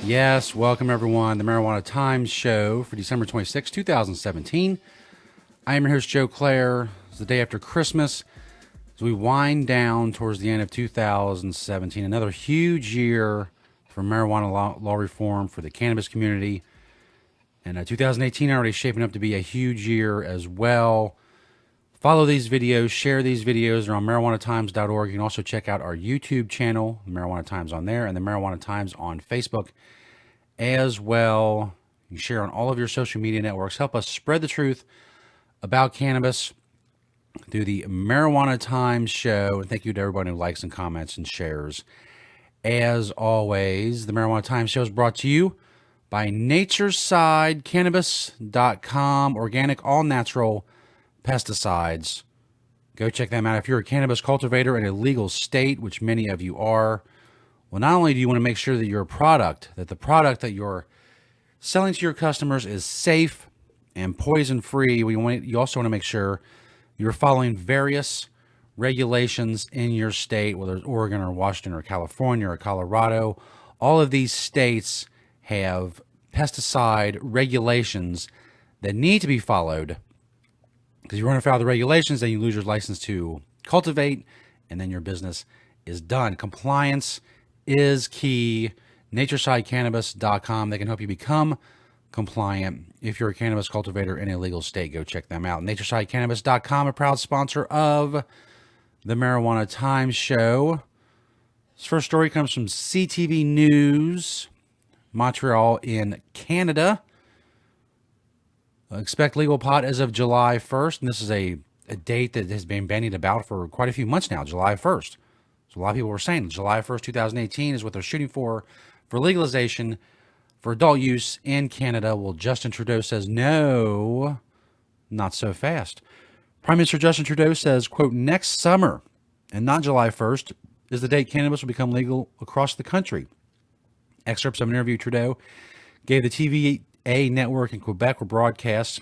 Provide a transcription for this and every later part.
Yes, welcome everyone. The Marijuana Times show for December 26, 2017. I am your host, Joe Klare. It's the day after Christmas as we wind down towards the end of 2017. Another huge year for marijuana law reform for the cannabis community. And 2018 already shaping up to be a huge year as well. Follow these videos, share these videos. They're on marijuanatimes.org. You can also check out our YouTube channel, the Marijuana Times on there, and the Marijuana Times on Facebook as well. You share on all of your social media networks. Help us spread the truth about cannabis through the Marijuana Times show. And thank you to everybody who likes and comments and shares. As always, the Marijuana Times show is brought to you by naturesidecannabis.com, organic, all natural pesticides. Go check them out. If you're a cannabis cultivator in a legal state, which many of you are, well, not only do you want to make sure that the product that you're selling to your customers is safe and poison-free, you also want to make sure you're following various regulations in your state, whether it's Oregon or Washington or California or Colorado. All of these states have pesticide regulations that need to be followed, because you run afoul of the regulations, then you lose your license to cultivate, and then your business is done. Compliance is key. Naturesidecannabis.com. They can help you become compliant if you're a cannabis cultivator in a legal state. Go check them out. Naturesidecannabis.com, a proud sponsor of the Marijuana Times show. This first story comes from CTV News, Montreal in Canada. Expect legal pot as of July 1st. And this is a date that has been bandied about for quite a few months now, July 1st. So a lot of people were saying July 1st, 2018 is what they're shooting for legalization for adult use in Canada. Well, Justin Trudeau says, no, not so fast. Prime Minister Justin Trudeau says, quote, next summer and not July 1st is the date cannabis will become legal across the country. Excerpts of an interview Trudeau gave the TVA network in Quebec were broadcast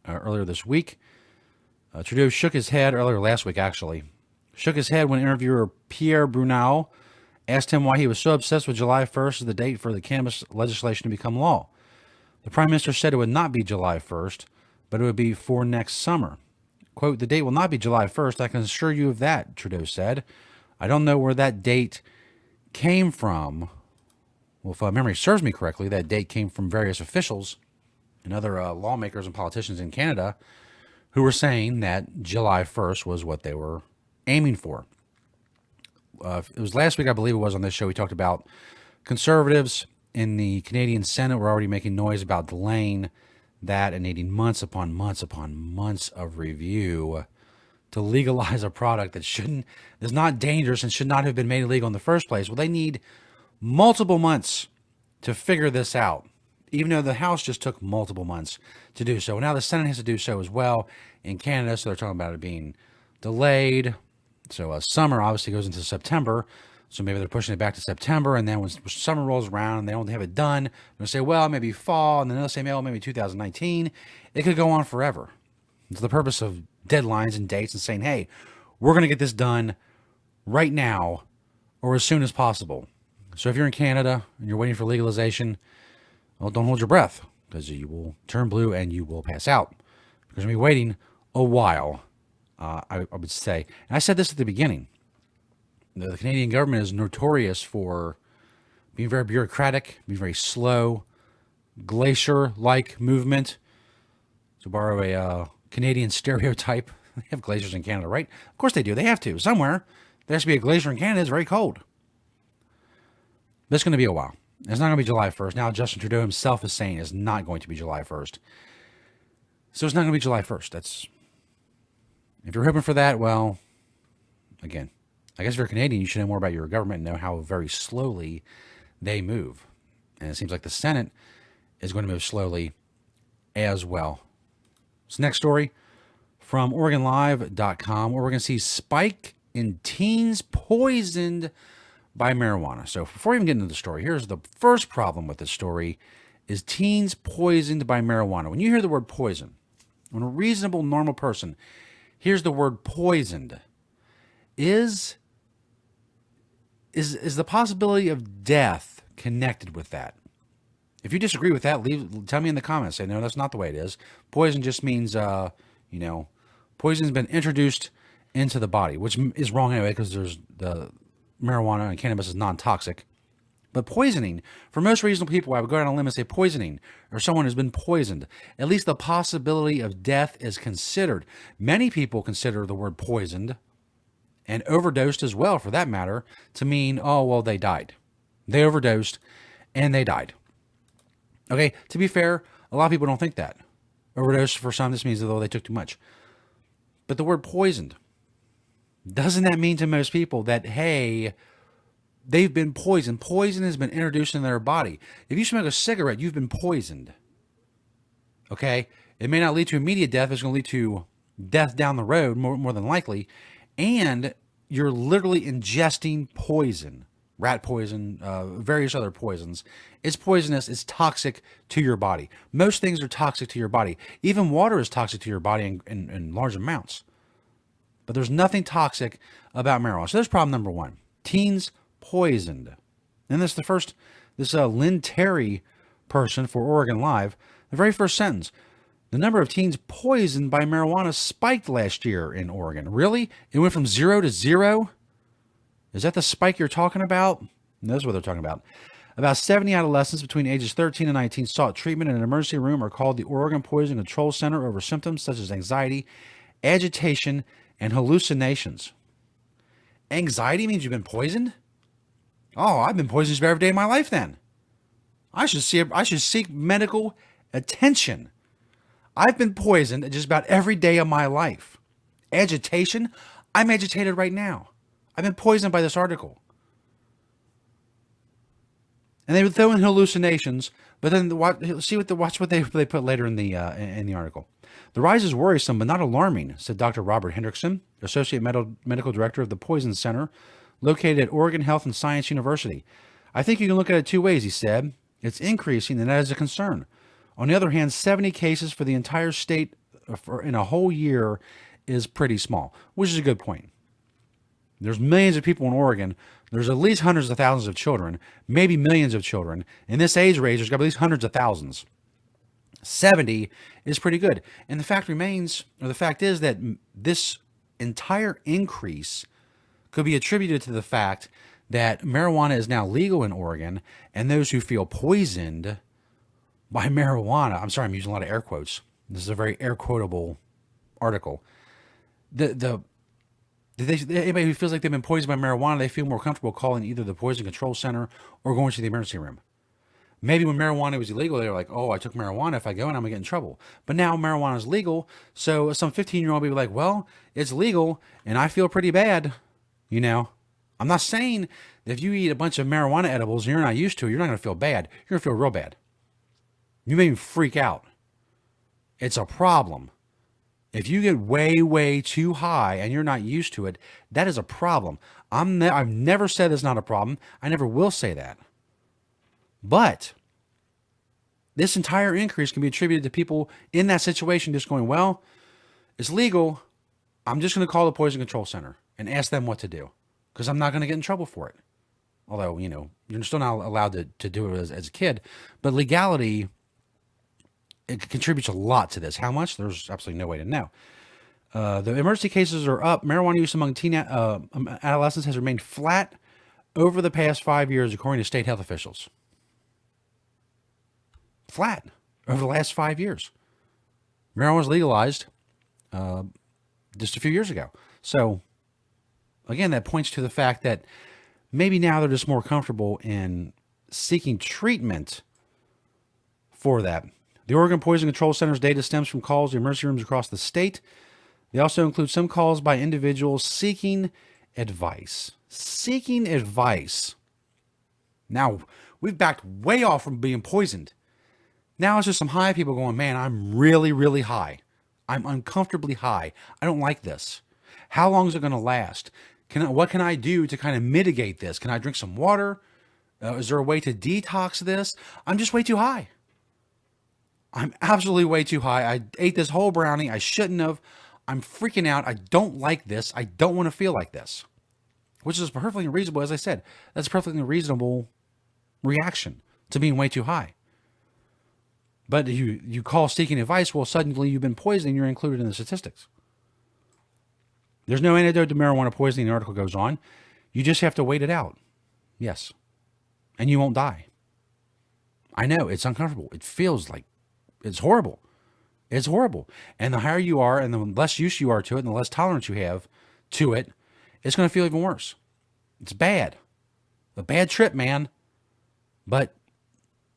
earlier this week. Trudeau shook his head earlier last week, actually. Shook his head when interviewer Pierre Brunel asked him why he was so obsessed with July 1st as the date for the cannabis legislation to become law. The Prime Minister said it would not be July 1st, but it would be for next summer. Quote, the date will not be July 1st, I can assure you of that, Trudeau said. I don't know where that date came from. Well, if memory serves me correctly, that date came from various officials and other lawmakers and politicians in Canada who were saying that July 1st was what they were aiming for. It was last week, I believe it was, on this show, we talked about conservatives in the Canadian Senate were already making noise about delaying that and needing months upon months upon months of review to legalize a product that is not dangerous and should not have been made illegal in the first place. Well, they need multiple months to figure this out, even though the House just took multiple months to do so. Now the Senate has to do so as well in Canada, so they're talking about it being delayed. So summer obviously goes into September, so maybe they're pushing it back to September, and then when summer rolls around and they don't have it done, they're going to say, well, maybe fall, and then they'll say, well, maybe 2019. It could go on forever. It's the purpose of deadlines and dates and saying, hey, we're going to get this done right now or as soon as possible. So if you're in Canada and you're waiting for legalization, well, don't hold your breath, because you will turn blue and you will pass out, because you'll be waiting a while, I would say. And I said this at the beginning. The Canadian government is notorious for being very bureaucratic, being very slow, glacier-like movement. To borrow a Canadian stereotype, they have glaciers in Canada, right? Of course they do. They have to. Somewhere there has to be a glacier in Canada. It's very cold. But it's going to be a while. It's not going to be July 1st. Now, Justin Trudeau himself is saying it's not going to be July 1st. So it's not going to be July 1st. If you're hoping for that, well, again, I guess if you're Canadian, you should know more about your government and know how very slowly they move. And it seems like the Senate is going to move slowly as well. So next story from OregonLive.com, where we're going to see spike in teens poisoned by marijuana. So before we even get into the story, here's the first problem with this story is teens poisoned by marijuana. When you hear the word poison, when a reasonable, normal person hears the word poisoned, is the possibility of death connected with that? If you disagree with that, tell me in the comments. Say, no, that's not the way it is. Poison just means, poison's been introduced into the body, which is wrong anyway, because there's the marijuana and cannabis is non-toxic. But poisoning, for most reasonable people, I would go down a limb and say poisoning, or someone has been poisoned. At least the possibility of death is considered. Many people consider the word poisoned, and overdosed as well, for that matter, to mean, oh, well, they died. They overdosed, and they died. Okay, to be fair, a lot of people don't think that. Overdose for some, this means though they took too much. But the word poisoned, doesn't that mean to most people that, hey, they've been poisoned? Poison has been introduced in their body. If you smoke a cigarette, you've been poisoned. Okay? It may not lead to immediate death, but it's going to lead to death down the road, more than likely. And you're literally ingesting poison. Rat poison, various other poisons. It's poisonous. It's toxic to your body. Most things are toxic to your body. Even water is toxic to your body in large amounts. But there's nothing toxic about marijuana. So there's problem number one. Teens poisoned. And this Lynn Terry person for Oregon Live, the very first sentence. The number of teens poisoned by marijuana spiked last year in Oregon. Really? It went from 0 to 0? Is that the spike you're talking about? And that's what they're talking about. About 70 adolescents between ages 13 and 19 sought treatment in an emergency room or called the Oregon Poison Control Center over symptoms such as anxiety, agitation, and hallucinations. Anxiety means you've been poisoned? Oh, I've been poisoned every day of my life then. I should seek medical attention. I've been poisoned just about every day of my life. Agitation? I'm agitated right now. I've been poisoned by this article. And they would throw in hallucinations, but then watch what they put later in the article. The rise is worrisome, but not alarming, said Dr. Robert Hendrickson, Associate Medical Director of the Poison Center, located at Oregon Health and Science University. I think you can look at it two ways, he said. It's increasing, and that is a concern. On the other hand, 70 cases for the entire state in a whole year is pretty small, which is a good point. There's millions of people in Oregon. There's at least hundreds of thousands of children, maybe millions of children. In this age range, there's got at least hundreds of thousands. 70 is pretty good. And the fact is that this entire increase could be attributed to the fact that marijuana is now legal in Oregon, and those who feel poisoned by marijuana, I'm sorry, I'm using a lot of air quotes. This is a very air quotable article. Anybody who feels like they've been poisoned by marijuana, they feel more comfortable calling either the Poison Control Center or going to the emergency room. Maybe when marijuana was illegal, they were like, oh, I took marijuana. If I go in, I'm going to get in trouble. But now marijuana is legal. So some 15-year-old will be like, well, it's legal and I feel pretty bad. You know, I'm not saying that if you eat a bunch of marijuana edibles and you're not used to it, you're not going to feel bad. You're going to feel real bad. You may even freak out. It's a problem. If you get way, way too high and you're not used to it, that is a problem. I've never said it's not a problem. I never will say that. But this entire increase can be attributed to people in that situation just going, well, it's legal. I'm just going to call the Poison Control Center and ask them what to do because I'm not going to get in trouble for it. Although, you know, you're still not allowed to do it as a kid. But legality, it contributes a lot to this. How much? There's absolutely no way to know. The emergency cases are up. Marijuana use among teen adolescents has remained flat over the past 5 years, according to state health officials. Flat over the last 5 years. Marijuana was legalized just a few years ago. So, again, that points to the fact that maybe now they're just more comfortable in seeking treatment for that. The Oregon Poison Control Center's data stems from calls to emergency rooms across the state. They also include some calls by individuals seeking advice. Seeking advice. Now, we've backed way off from being poisoned. Now it's just some high people going, man, I'm really, really high. I'm uncomfortably high. I don't like this. How long is it going to last? What can I do to kind of mitigate this? Can I drink some water? Is there a way to detox this? I'm just way too high. I'm absolutely way too high. I ate this whole brownie. I shouldn't have. I'm freaking out. I don't like this. I don't want to feel like this. Which is perfectly reasonable, as I said. That's a perfectly reasonable reaction to being way too high. But you call seeking advice, well, suddenly you've been poisoned and you're included in the statistics. There's no antidote to marijuana poisoning, the article goes on. You just have to wait it out. Yes. And you won't die. I know, it's uncomfortable. It feels like it's horrible. It's horrible. And the higher you are and the less use you are to it and the less tolerance you have to it, it's going to feel even worse. It's bad. A bad trip, man. But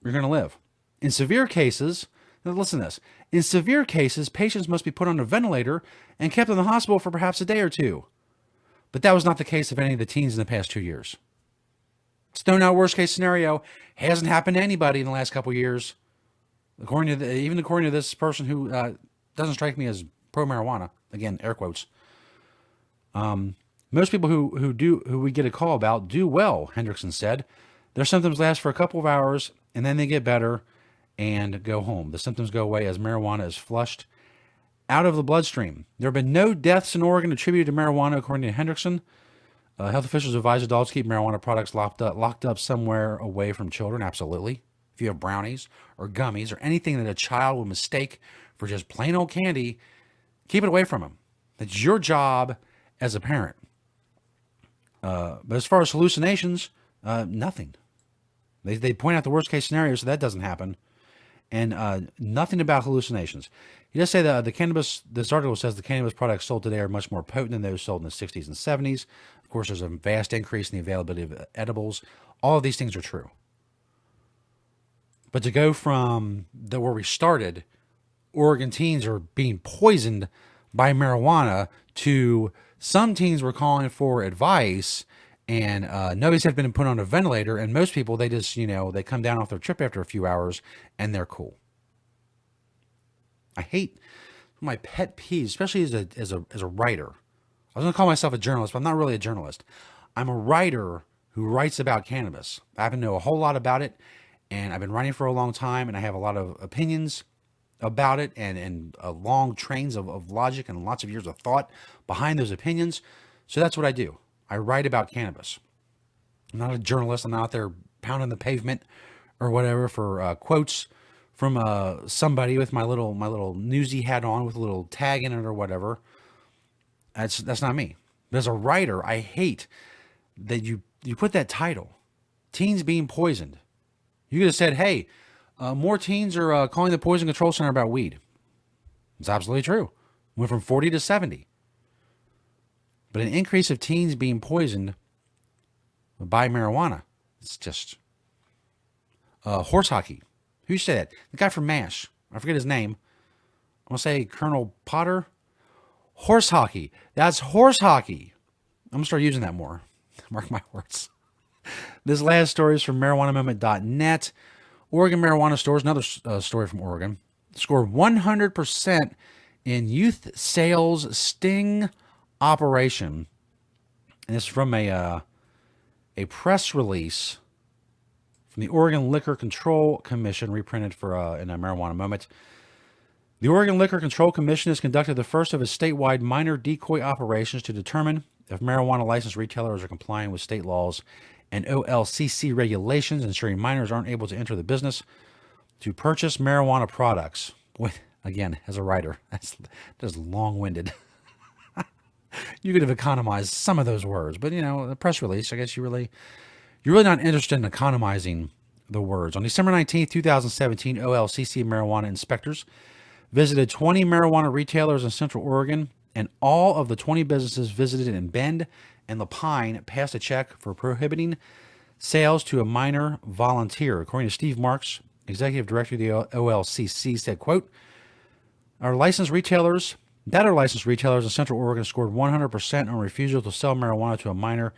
you're going to live. In severe cases, now listen to this. In severe cases, patients must be put on a ventilator and kept in the hospital for perhaps a day or two. But that was not the case of any of the teens in the past 2 years. It's no now worst case scenario. Hasn't happened to anybody in the last couple of years. According to this person who doesn't strike me as pro marijuana, again air quotes. Most people who we get a call about do well, Hendrickson said. Their symptoms last for a couple of hours and then they get better and go home. The symptoms go away as marijuana is flushed out of the bloodstream. There have been no deaths in Oregon attributed to marijuana, according to Hendrickson. Health officials advise adults to keep marijuana products locked up somewhere away from children. Absolutely. If you have brownies or gummies or anything that a child will mistake for just plain old candy, keep it away from them. That's your job as a parent. But as far as hallucinations, nothing. They point out the worst case scenario, so that doesn't happen. And nothing about hallucinations. He does say that this article says the cannabis products sold today are much more potent than those sold in the 60s and 70s. Of course, there's a vast increase in the availability of edibles. All of these things are true. But to go from where we started, Oregon teens are being poisoned by marijuana, to some teens were calling for advice, and nobody's have been put on a ventilator, and most people, they just, they come down off their trip after a few hours, and they're cool. I hate my pet peeves, especially as a writer. I was going to call myself a journalist, but I'm not really a journalist. I'm a writer who writes about cannabis. I happen to know a whole lot about it, and I've been writing for a long time, and I have a lot of opinions about it and long trains of logic and lots of years of thought behind those opinions. So that's what I do. I write about cannabis. I'm not a journalist. I'm not out there pounding the pavement or whatever for quotes from somebody with my little newsy hat on with a little tag in it or whatever. That's not me. But as a writer, I hate that you put that title, teens being poisoned. You could have said, hey, more teens are calling the Poison Control Center about weed. It's absolutely true. Went from 40 to 70. But an increase of teens being poisoned by marijuana, it's just horse hockey. Who said that? The guy from MASH. I forget his name. I'm going to say Colonel Potter. Horse hockey. That's horse hockey. I'm going to start using that more. Mark my words. This last story is from marijuanamoment.net. Oregon marijuana stores, another story from Oregon, scored 100% in youth sales sting operation. And this is from a press release from the Oregon Liquor Control Commission, reprinted in a Marijuana Moment. The Oregon Liquor Control Commission has conducted the first of its statewide minor decoy operations to determine if marijuana licensed retailers are complying with state laws and OLCC regulations, ensuring minors aren't able to enter the business to purchase marijuana products. Boy, again, as a writer, that's long-winded. You could have economized some of those words, but the press release, I guess you're really not interested in economizing the words. On December 19th, 2017, OLCC marijuana inspectors visited 20 marijuana retailers in Central Oregon, and all of the 20 businesses visited in Bend and Lapine passed a check for prohibiting sales to a minor volunteer. According to Steve Marks, executive director of the OLCC, said, quote, our licensed retailers in Central Oregon scored 100% on refusal to sell marijuana to a minor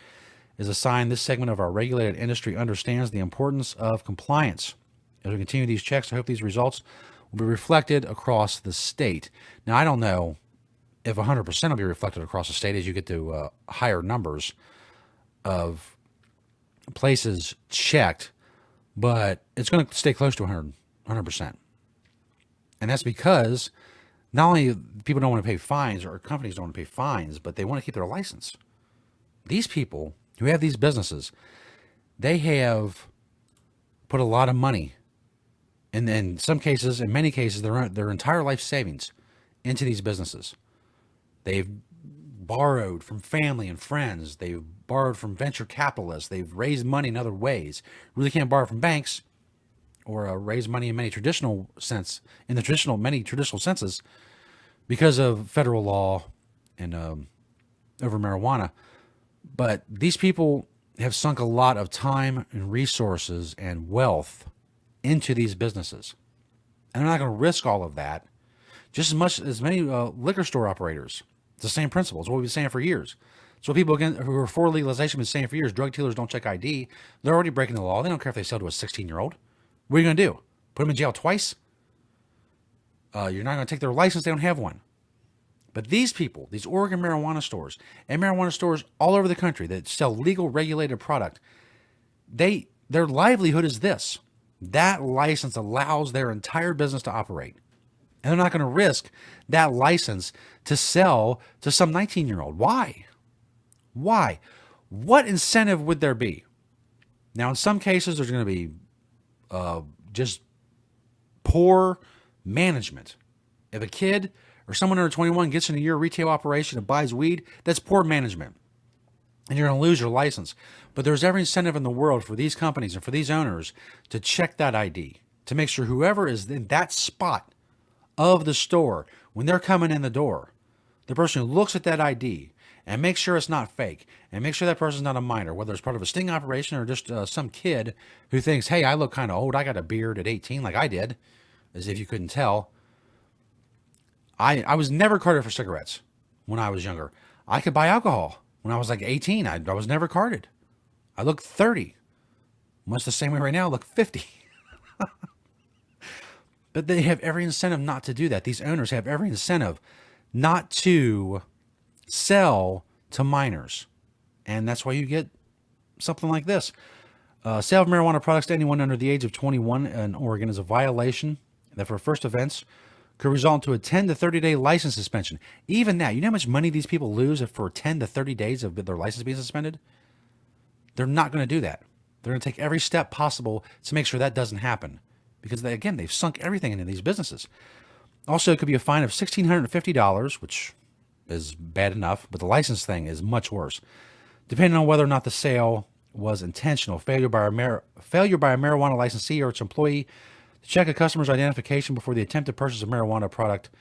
is a sign this segment of our regulated industry understands the importance of compliance. As we continue these checks, I hope these results will be reflected across the state. Now, I don't know if 100% will be reflected across the state as you get to higher numbers of places checked, but it's going to stay close to 100%. And that's because not only people don't want to pay fines, or companies don't want to pay fines, but they want to keep their license. These people who have these businesses, they have put a lot of money And in some cases, in many cases, their entire life savings into these businesses. They've borrowed from family and friends. They've borrowed from venture capitalists. They've raised money in other ways. Really can't borrow from banks or raise money in many traditional senses because of federal law and over marijuana. But these people have sunk a lot of time and resources and wealth into these businesses. And they're not going to risk all of that just as much as many liquor store operators. It's the same principle. It's what we've been saying for years. So people who are for legalization have been saying for years, drug dealers don't check ID. They're already breaking the law. They don't care if they sell to a 16-year-old. What are you going to do? Put them in jail twice? You're not going to take their license. They don't have one. But these people, these Oregon marijuana stores and marijuana stores all over the country that sell legal regulated product, their livelihood is this. That license allows their entire business to operate. And they're not going to risk that license to sell to some 19-year-old. Why? Why? What incentive would there be? Now, in some cases, there's going to be just poor management. If a kid or someone under 21 gets into your retail operation and buys weed, that's poor management. And you're going to lose your license. But there's every incentive in the world for these companies and for these owners to check that ID, to make sure whoever is in that spot of the store, when they're coming in the door, the person who looks at that ID and makes sure it's not fake and make sure that person's not a minor, whether it's part of a sting operation or just some kid who thinks, hey, I look kind of old. I got a beard at 18 like I did, as if you couldn't tell. I was never carded for cigarettes when I was younger. I could buy alcohol when I was like 18. I was never carded. I look 30. Much the same way right now, I look 50. But they have every incentive not to do that. These owners have every incentive not to sell to minors. And that's why you get something like this. Sale of marijuana products to anyone under the age of 21 in Oregon is a violation that for first offense could result into a 10 to 30-day license suspension. Even that, you know how much money these people lose for 10 to 30 days of their license being suspended? They're not going to do that. They're going to take every step possible to make sure that doesn't happen. Because, they've sunk everything into these businesses. Also, it could be a fine of $1,650, which is bad enough, but the license thing is much worse. Depending on whether or not the sale was intentional, failure by a marijuana licensee or its employee to check a customer's identification before the attempted purchase of marijuana product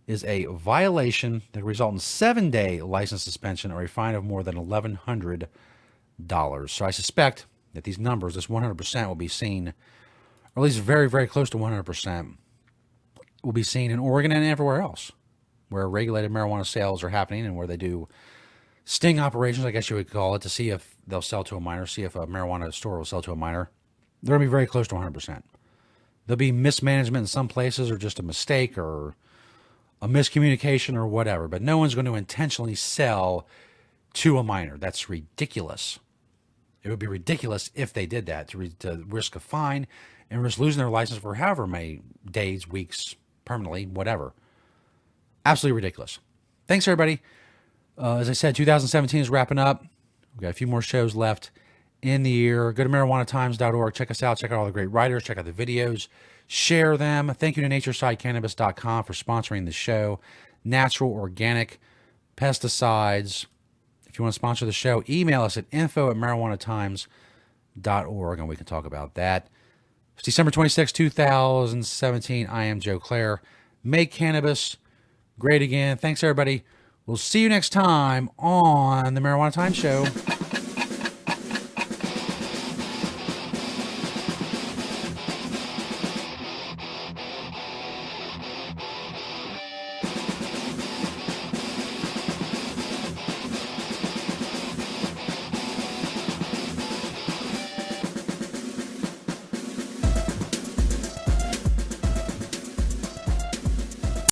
is a violation that can result in 7-day license suspension or a fine of more than $1,100. So I suspect that these numbers, this 100%, will be seen, or at least very, very close to 100%, will be seen in Oregon and everywhere else where regulated marijuana sales are happening and where they do sting operations, I guess you would call it, to see if they'll sell to a minor, see if a marijuana store will sell to a minor. They're going to be very close to 100%. There'll be mismanagement in some places or just a mistake or a miscommunication or whatever, but no one's going to intentionally sell to a minor. That's ridiculous. It would be ridiculous if they did that, to risk a fine and risk losing their license for however many days, weeks, permanently, whatever. Absolutely ridiculous. Thanks, everybody. As I said, 2017 is wrapping up. We've got a few more shows left in the year. Go to marijuanatimes.org. Check us out. Check out all the great writers. Check out the videos. Share them. Thank you to naturesidecannabis.com for sponsoring the show. Natural, organic, pesticides. If you want to sponsor the show, email us at info@marijuanatimes.org and we can talk about that. It's December 26, 2017. I am Joe Klare. Make cannabis great again. Thanks, everybody. We'll see you next time on the Marijuana Times Show.